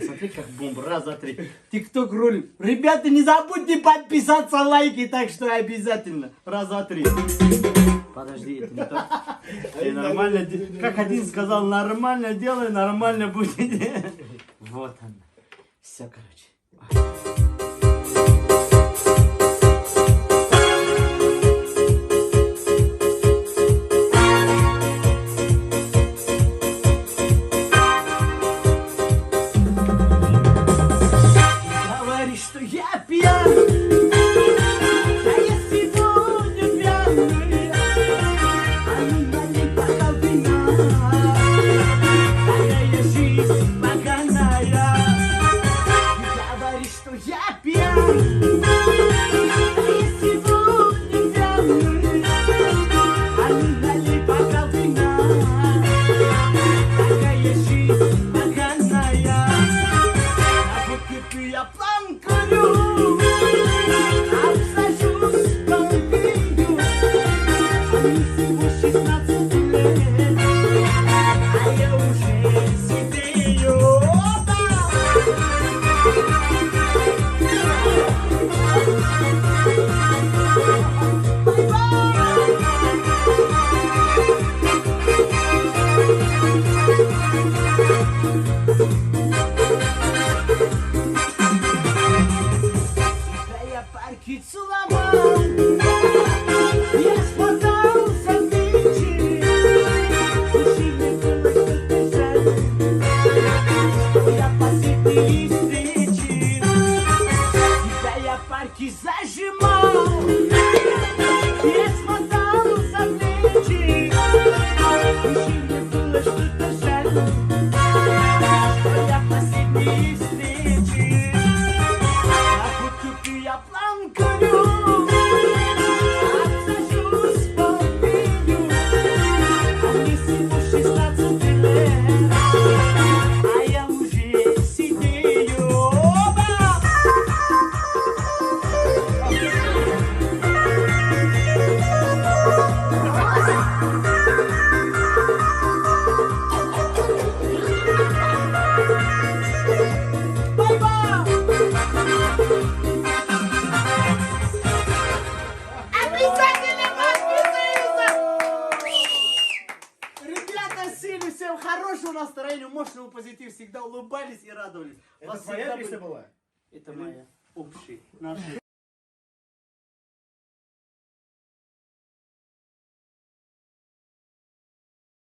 смотри, как бомба. Раз, два, три. Тикток рулит. Ребята, не забудьте подписаться, лайки, так что обязательно. Раз, два, три. Подожди, это не то. Нормально, как один сказал, нормально делай, нормально будет. Вот он. Все, короче. Говоришь, что я пьян. Да я сегодня пьяный. А не налей бокал вина. Такая жизнь поганая. Говоришь, что я пьян. Да я сегодня пьяный. А не налей бокал вина. Такая жизнь поганая. А вот теперь я план курю. Обсажусь полбинью. А мне всего 16 лет. А я уже сидею. Я паркицу ломал. Я смотался в ночи. Души мне было что-то жаль, что я последние встречи. Тебя я парки зажимал. Я смотался в плечи. Души мне было что-то жаль, что я последние встречи. А вот теперь я план курю. Обсажусь полбинью. А мне всего 16 лет. А я уже сидею. Обязательно подписывайся! Ребята, сильно всем хорошего настроения, мощного позитива, всегда улыбались и радовались. Это твоя песня была? Это моя общая, наша.